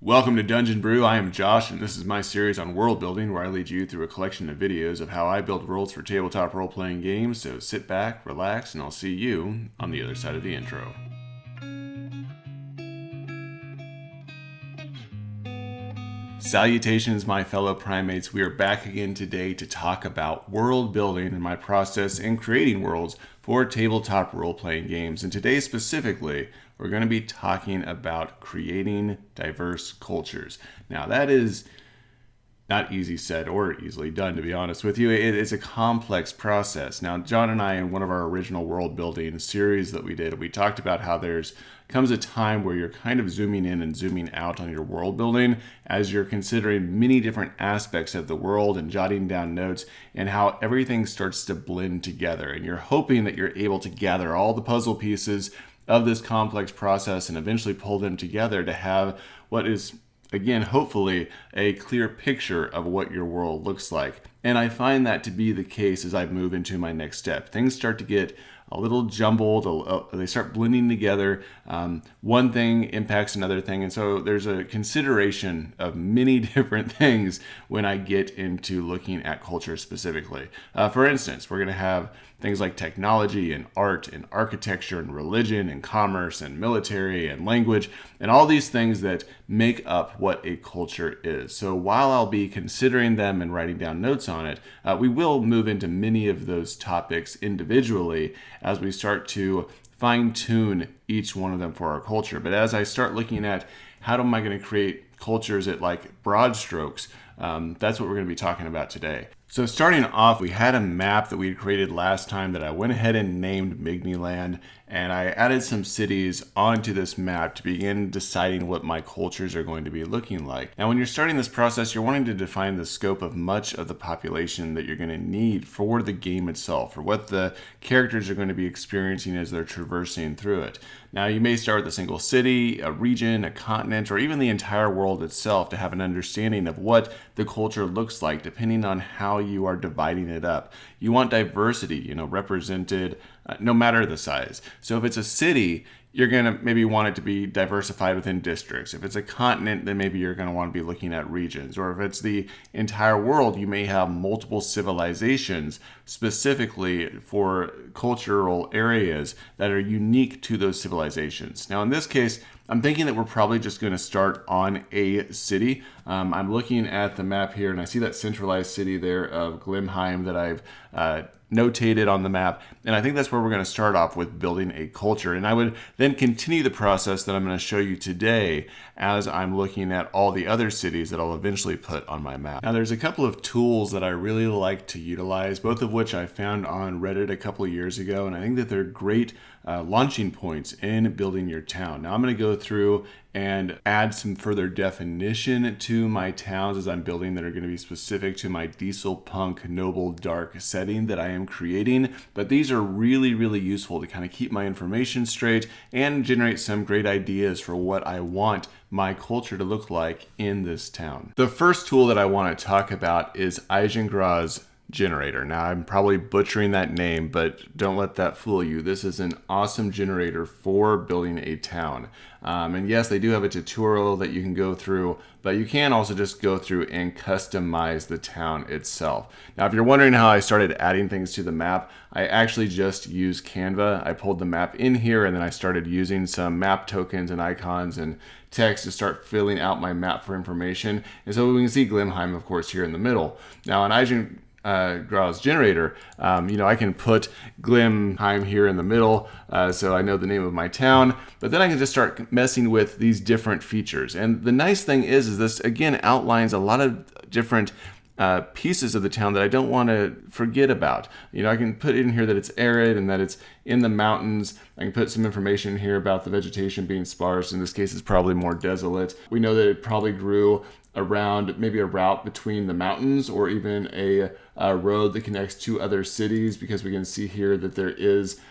Welcome to Dungeon Brew. I am Josh, and this is my series on world building, where I lead you through a collection of videos of how I build worlds for tabletop role-playing games. So sit back, relax, and I'll see you on the other side of the intro. Salutations, my fellow primates. We are back again today to talk about world building and my process in creating worlds for tabletop role-playing games. And today specifically, we're going to be talking about creating diverse cultures. Now, that is not easy said or easily done, to be honest with you. It's a complex process. Now, John and I, in one of our original world building series that we did, we talked about how comes a time where you're kind of zooming in and zooming out on your world building as you're considering many different aspects of the world and jotting down notes, and how everything starts to blend together. And you're hoping that you're able to gather all the puzzle pieces of this complex process and eventually pull them together to have what is, again, hopefully a clear picture of what your world looks like. And I find that to be the case as I move into my next step. Things start to get a little jumbled, they start blending together. One thing impacts another thing, and so there's a consideration of many different things when I get into looking at culture specifically. For instance, we're going to have things like technology and art and architecture and religion and commerce and military and language and all these things that make up what a culture is. So while I'll be considering them and writing down notes on it, we will move into many of those topics individually as we start to fine-tune each one of them for our culture. But as I start looking at how am I going to create cultures at like broad strokes, that's what we're going to be talking about today. So starting off, we had a map that we had created last time that I went ahead and named Migniland, and I added some cities onto this map to begin deciding what my cultures are going to be looking like. Now, when you're starting this process, you're wanting to define the scope of much of the population that you're going to need for the game itself, or what the characters are going to be experiencing as they're traversing through it. Now, you may start with a single city, a region, a continent, or even the entire world itself to have an understanding of what the culture looks like, depending on how you are dividing it up. You want diversity, represented no matter the size. So if it's a city, you're going to maybe want it to be diversified within districts. If it's a continent, then maybe you're going to want to be looking at regions. Or if it's the entire world, you may have multiple civilizations specifically for cultural areas that are unique to those civilizations. Now, in this case, I'm thinking that we're probably just going to start on a city. I'm looking at the map here, and I see that centralized city there of 𝐥𝐢𝐤𝐤 that I've notated on the map, and I think that's where we're going to start off with building a culture. And I would then continue the process that I'm going to show you today as I'm looking at all the other cities that I'll eventually put on my map. Now, there's a couple of tools that I really like to utilize, both of which I found on Reddit a couple of years ago, and I think that they're great launching points in building your town. Now, I'm going to go through and add some further definition to my towns as I'm building that are going to be specific to my diesel punk noble dark setting that I am creating. But these are really, really useful to kind of keep my information straight and generate some great ideas for what I want my culture to look like in this town. The first tool that I want to talk about is 𝐤𝐤𝐤𝐿 generator. Now, I'm probably butchering that name, but don't let that fool you. This is an awesome generator for building a town. And yes, they do have a tutorial that you can go through, but you can also just go through and customize the town itself. Now, if you're wondering how I started adding things to the map, I actually just used Canva. I pulled the map in here, and then I started using some map tokens and icons and text to start filling out my map for information. And so we can see 𝐥𝐤𝐤𝐤, of course, here in the middle. Now, on 𝐤𝐤𝐤𝐿 generator, I can put 𝐥𝐤𝐤𝐤 here in the middle, so I know the name of my town, but then I can just start messing with these different features. And the nice thing is this, again, outlines a lot of different pieces of the town that I don't want to forget about. I can put in here that it's arid and that it's in the mountains. I can put some information here about the vegetation being sparse. In this case, it's probably more desolate. We know that it probably grew around maybe a route between the mountains, or even a road that connects two other cities, because we can see here that there is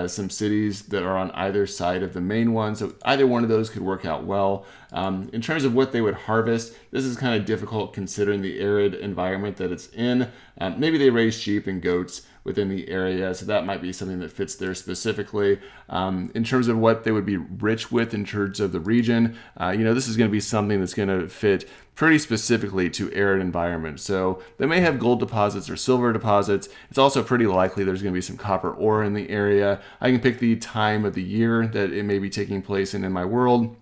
some cities that are on either side of the main one. So either one of those could work out well. In terms of what they would harvest, this is kind of difficult considering the arid environment that it's in. Maybe they raise sheep and goats, within the area. So that might be something that fits there specifically. In terms of what they would be rich with in terms of the region, this is going to be something that's going to fit pretty specifically to arid environments. So they may have gold deposits or silver deposits. It's also pretty likely there's going to be some copper ore in the area. I can pick the time of the year that it may be taking place in my world.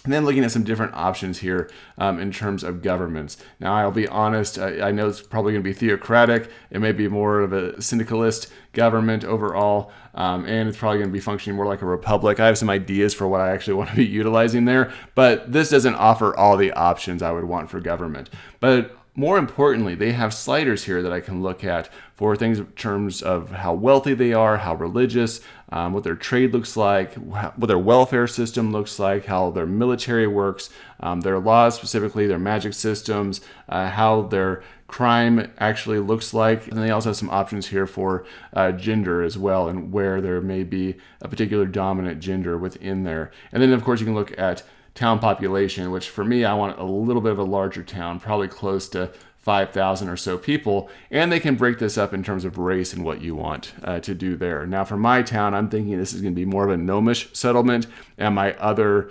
And then looking at some different options here in terms of governments. Now, I'll be honest, I know it's probably going to be theocratic. It may be more of a syndicalist government overall, and it's probably going to be functioning more like a republic. I have some ideas for what I actually want to be utilizing there, but this doesn't offer all the options I would want for government. But more importantly, they have sliders here that I can look at for things in terms of how wealthy they are, how religious, what their trade looks like, what their welfare system looks like, how their military works, their laws specifically, their magic systems, how their crime actually looks like. And they also have some options here for gender as well, and where there may be a particular dominant gender within there. And then, of course, you can look at town population, which for me, I want a little bit of a larger town, probably close to 5,000 or so people, and they can break this up in terms of race and what you want to do there. Now, for my town, I'm thinking this is going to be more of a gnomish settlement, and my other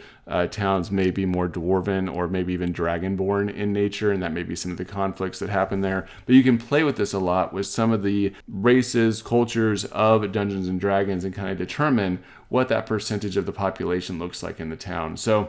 towns may be more dwarven or maybe even dragonborn in nature, and that may be some of the conflicts that happen there. But you can play with this a lot with some of the races, cultures of Dungeons and Dragons, and kind of determine what that percentage of the population looks like in the town. So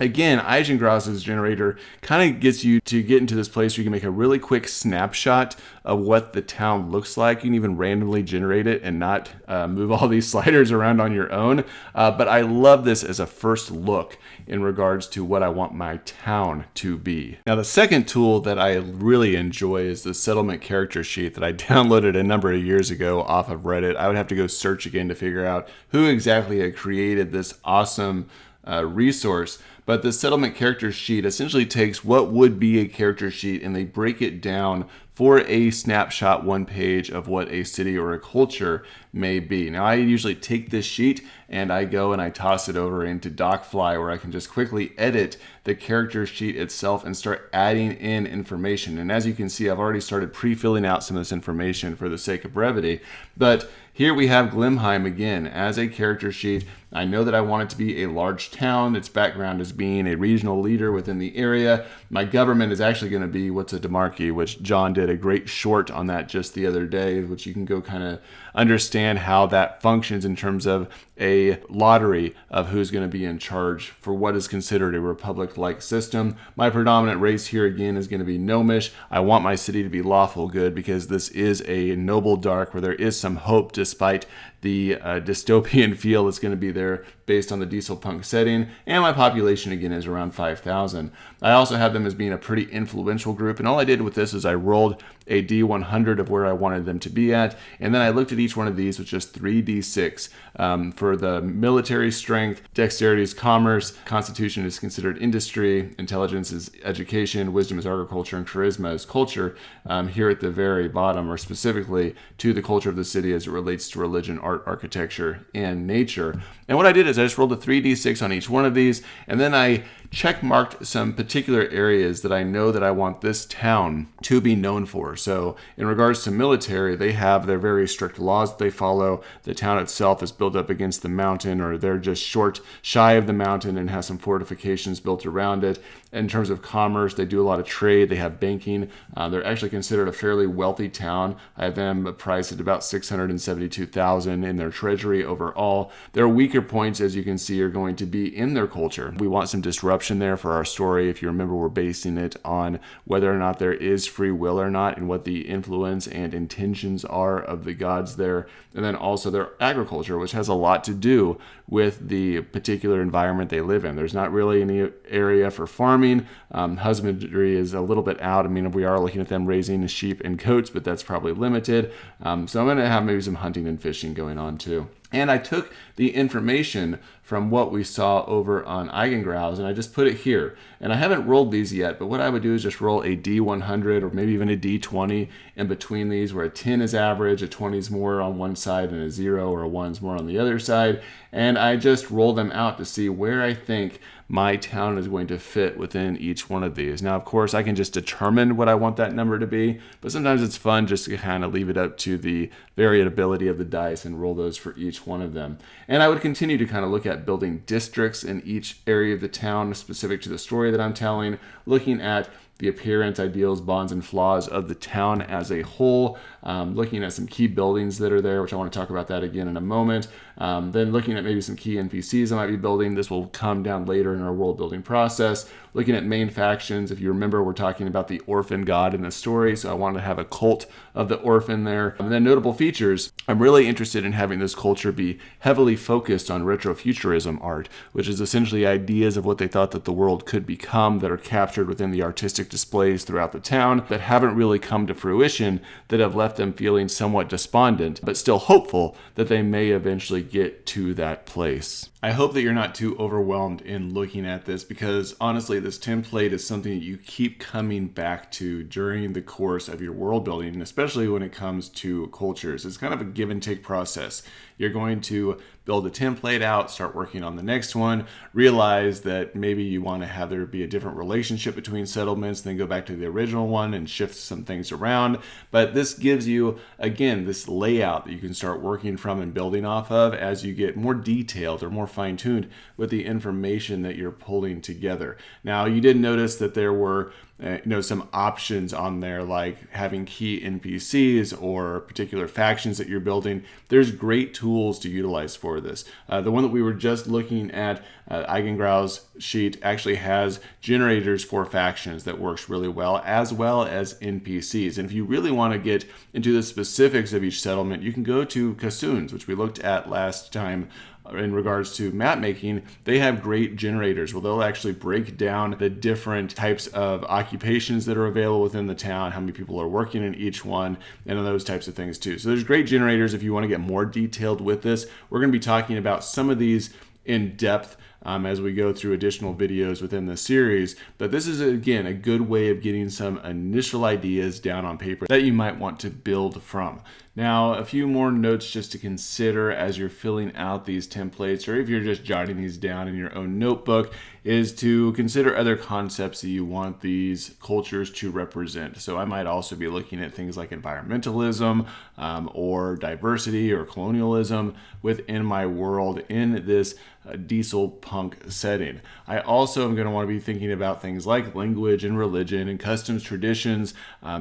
again, 𝐤𝐤𝐤's generator kind of gets you to get into this place where you can make a really quick snapshot of what the town looks like. You can even randomly generate it and not move all these sliders around on your own. But I love this as a first look in regards to what I want my town to be. Now, the second tool that I really enjoy is the settlement character sheet that I downloaded a number of years ago off of Reddit. I would have to go search again to figure out who exactly had created this awesome resource. But the settlement character sheet essentially takes what would be a character sheet and they break it down for a snapshot one page of what a city or a culture may be. Now, I usually take this sheet and I go and I toss it over into Docfly, where I can just quickly edit the character sheet itself and start adding in information. And as you can see, I've already started pre-filling out some of this information for the sake of brevity. But here we have 𝐥𝐤𝐤 again as a character sheet. I know that I want it to be a large town. Its background is being a regional leader within the area. My government is actually going to be what's a demarchy, which John did a great short on that just the other day, which you can go kind of understand how that functions in terms of a lottery of who's going to be in charge for what is considered a republic-like system. My predominant race here again is going to be gnomish. I want my city to be lawful good because this is a noble dark where there is some hope despite the dystopian feel that's going to be there based on the diesel punk setting. And my population again is around 5,000. I also have them as being a pretty influential group, and all I did with this is I rolled a D100 of where I wanted them to be at, and then I looked at each one of these with just 3d6 for the military strength. Dexterity is commerce, constitution is considered industry, intelligence is education, wisdom is agriculture, and charisma is culture. Here at the very bottom, or specifically to the culture of the city as it relates to religion, art, architecture, and nature. And what I did is I just rolled a 3d6 on each one of these, and then I check marked some particular areas that I know that I want this town to be known for. So in regards to military, they have their very strict laws that they follow. The town itself is built up against the mountain, or they're just shy of the mountain and has some fortifications built around it. In terms of commerce, they do a lot of trade. They have banking. They're actually considered a fairly wealthy town. I have them priced at about $672,000 in their treasury overall. Their weaker points, as you can see, are going to be in their culture. We want some disruption there for our story. If you remember, we're basing it on whether or not there is free will or not, and what the influence and intentions are of the gods there. And then also their agriculture, which has a lot to do with the particular environment they live in. There's not really any area for farming. Husbandry is a little bit out. I mean, we are looking at them raising sheep and goats, but that's probably limited. So I'm going to have maybe some hunting and fishing going on too. And I took the information from what we saw over on 𝐤𝐤𝐤 and I just put it here. And I haven't rolled these yet, but what I would do is just roll a D100 or maybe even a D20 in between these, where a 10 is average, a 20 is more on one side, and a 0 or a 1 is more on the other side. And I just roll them out to see where I think my town is going to fit within each one of these. Now, of course, I can just determine what I want that number to be, but sometimes it's fun just to kind of leave it up to the variability of the dice and roll those for each one of them. And I would continue to kind of look at building districts in each area of the town specific to the story that I'm telling, looking at the appearance, ideals, bonds, and flaws of the town as a whole, looking at some key buildings that are there, which I want to talk about that again in a moment. Then looking at maybe some key NPCs I might be building. This will come down later in our world building process. Looking at main factions. If you remember, we're talking about the orphan god in the story, so I wanted to have a cult of the orphan there. And then notable features. I'm really interested in having this culture be heavily focused on retrofuturism art, which is essentially ideas of what they thought that the world could become that are captured within the artistic displays throughout the town that haven't really come to fruition, that have left them feeling somewhat despondent, but still hopeful that they may eventually get to that place. I hope that you're not too overwhelmed in looking at this, because honestly, this template is something that you keep coming back to during the course of your world building, and especially when it comes to cultures. It's kind of a give and take process. You're going to build a template out, start working on the next one, realize that maybe you want to have there be a different relationship between settlements, then go back to the original one and shift some things around. But this gives you, again, this layout that you can start working from and building off of as you get more detailed or more fine-tuned with the information that you're pulling together. Now, you did notice that there were some options on there, like having key NPCs or particular factions that you're building. There's great tools to utilize for this. The one that we were just looking at, 𝐤𝐤𝐤𝐞 sheet, actually has generators for factions that works really well as NPCs. And if you really want to get into the specifics of each settlement, you can go to 𝐃𝐨𝐬𝐤𝐞, which we looked at last time in regards to map making. They have great generators where they'll actually break down the different types of occupations that are available within the town, how many people are working in each one, and those types of things too. So there's great generators if you want to get more detailed with this. We're going to be talking about some of these in depth as we go through additional videos within the series. But this is, again, a good way of getting some initial ideas down on paper that you might want to build from. Now, a few more notes just to consider as you're filling out these templates, or if you're just jotting these down in your own notebook, is to consider other concepts that you want these cultures to represent. So I might also be looking at things like environmentalism or diversity or colonialism within my world in this diesel punk setting. I also am going to want to be thinking about things like language and religion and customs, traditions,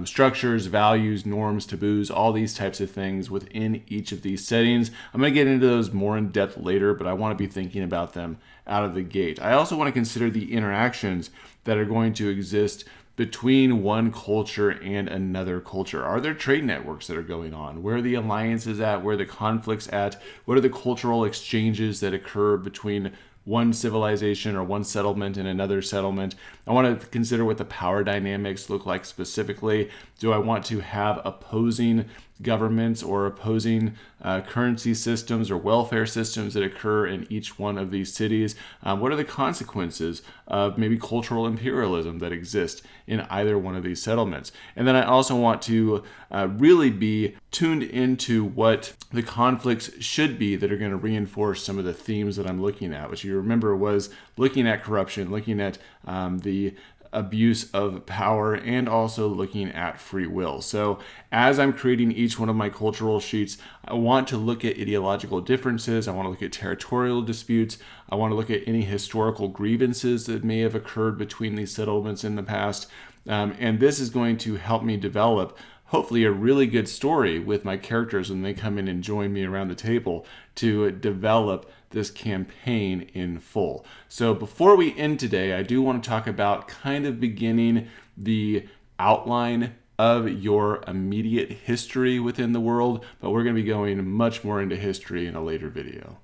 structures, values, norms, taboos, all these types of things within each of these settings. I'm going to get into those more in depth later, but I want to be thinking about them out of the gate. I also want to consider the interactions that are going to exist between one culture and another culture. Are there trade networks that are going on? Where are the alliances at? Where are the conflicts at? What are the cultural exchanges that occur between one civilization or one settlement and another settlement? I want to consider what the power dynamics look like specifically. Do I want to have opposing governments or opposing currency systems or welfare systems that occur in each one of these cities? What are the consequences of maybe cultural imperialism that exist in either one of these settlements? And then I also want to really be tuned into what the conflicts should be that are going to reinforce some of the themes that I'm looking at, which you remember was looking at corruption, looking at the abuse of power, and also looking at free will. So as I'm creating each one of my cultural sheets, I want to look at ideological differences. I want to look at territorial disputes. I want to look at any historical grievances that may have occurred between these settlements in the past. And this is going to help me develop hopefully a really good story with my characters when they come in and join me around the table to develop this campaign in full. So before we end today, I do want to talk about kind of beginning the outline of your immediate history within the world, but we're going to be going much more into history in a later video.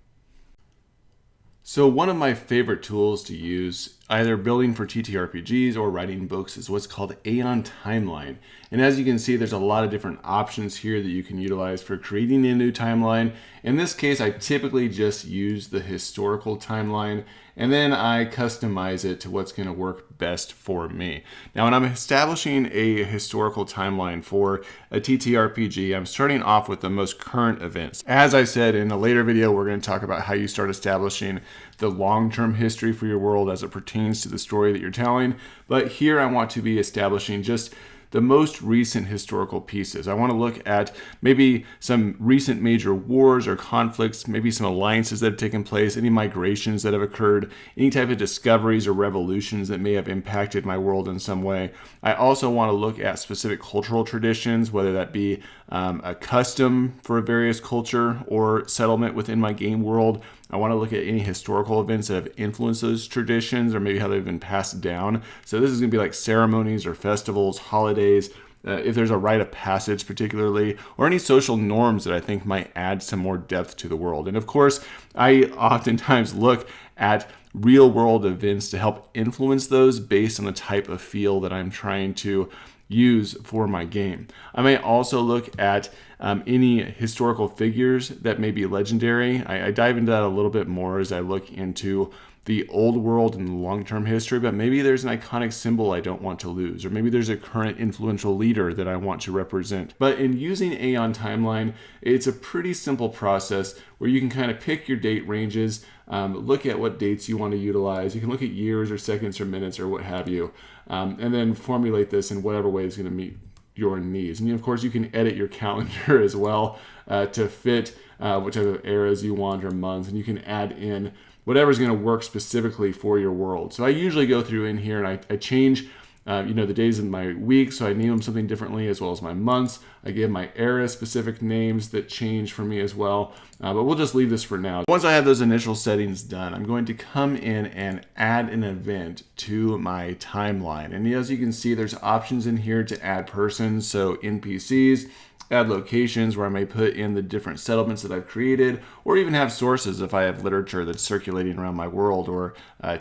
So one of my favorite tools to use, either building for ttrpgs or writing books, is what's called Aeon Timeline. And as you can see, there's a lot of different options here that you can utilize for creating a new timeline. In this case, I typically just use the historical timeline, and then I customize it to what's going to work best for me. Now, when I'm establishing a historical timeline for a ttrpg, I'm starting off with the most current events. As I said in a later video, we're going to talk about how you start establishing the long-term history for your world as it pertains to the story that you're telling. But here I want to be establishing just the most recent historical pieces. I want to look at maybe some recent major wars or conflicts, maybe some alliances that have taken place, any migrations that have occurred, any type of discoveries or revolutions that may have impacted my world in some way. I also want to look at specific cultural traditions, whether that be a custom for a various culture or settlement within my game world. I want to look at any historical events that have influenced those traditions or maybe how they've been passed down. So this is going to be like ceremonies or festivals, holidays, if there's a rite of passage particularly, or any social norms that I think might add some more depth to the world. And of course, I oftentimes look at real world events to help influence those based on the type of feel that I'm trying to use for my game. I may also look at any historical figures that may be legendary. I dive into that a little bit more as I look into the old world and the long-term history, but maybe there's an iconic symbol I don't want to lose, or maybe there's a current influential leader that I want to represent. But in using Aeon Timeline, it's a pretty simple process where you can kind of pick your date ranges, look at what dates you want to utilize. You can look at years or seconds or minutes or what have you, and then formulate this in whatever way is going to meet your needs. And of course, you can edit your calendar as well to fit whichever eras you want or months, and you can add in whatever's going to work specifically for your world. So I usually go through in here and I change the days of my week, so I name them something differently, as well as my months. I give my era specific names that change for me as well, but we'll just leave this for now. Once I have those initial settings done, I'm going to come in and add an event to my timeline. And as you can see, there's options in here to add persons, so NPCs, add locations where I may put in the different settlements that I've created, or even have sources if I have literature that's circulating around my world, or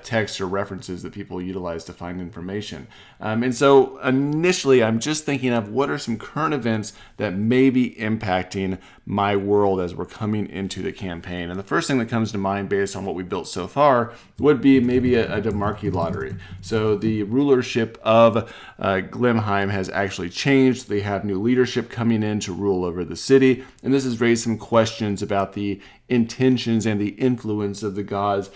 text or references that people utilize to find information. And so initially I'm just thinking of what are some current events that may be impacting my world as we're coming into the campaign. And the first thing that comes to mind based on what we built so far would be maybe a demarchy lottery. So the rulership of Glimheim has actually changed. They have new leadership coming in to rule over the city, and this has raised some questions about the intentions and the influence of the gods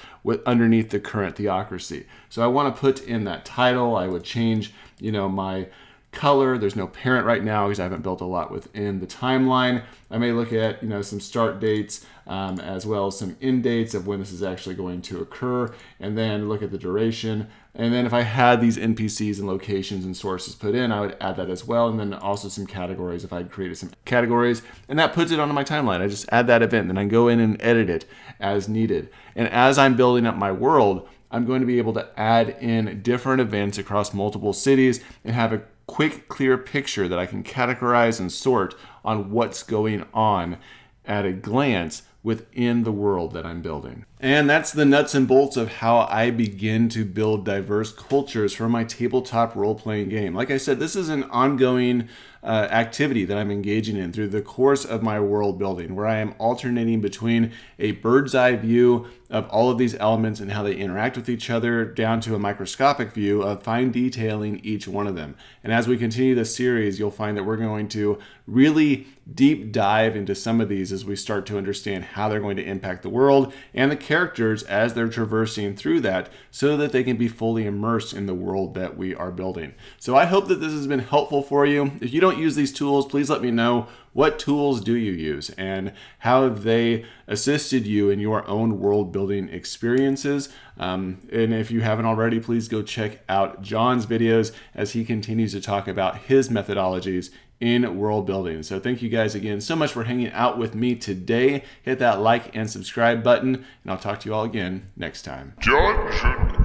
underneath the current theocracy. So I want to put in that title. I would change, my color. There's no parent right now because I haven't built a lot within the timeline. I may look at some start dates as well as some end dates of when this is actually going to occur, and then look at the duration. And then if I had these NPCs and locations and sources put in, I would add that as well. And then also some categories if I'd created some categories, and that puts it onto my timeline. I just add that event, then I go in and edit it as needed. And as I'm building up my world, I'm going to be able to add in different events across multiple cities and have a quick, clear picture that I can categorize and sort on what's going on at a glance within the world that I'm building. And that's the nuts and bolts of how I begin to build diverse cultures for my tabletop role-playing game. Like I said, this is an ongoing activity that I'm engaging in through the course of my world building, where I am alternating between a bird's eye view of all of these elements and how they interact with each other, down to a microscopic view of fine detailing each one of them. And as we continue this series, you'll find that we're going to really deep dive into some of these as we start to understand how they're going to impact the world and the characters as they're traversing through that, so that they can be fully immersed in the world that we are building. So I hope that this has been helpful for you. If you don't use these tools, please let me know. What tools do you use, and how have they assisted you in your own world building experiences? And if you haven't already, please go check out John's videos as he continues to talk about his methodologies in world building. So thank you guys again so much for hanging out with me today. Hit that like and subscribe button, and I'll talk to you all again next time. Dungeon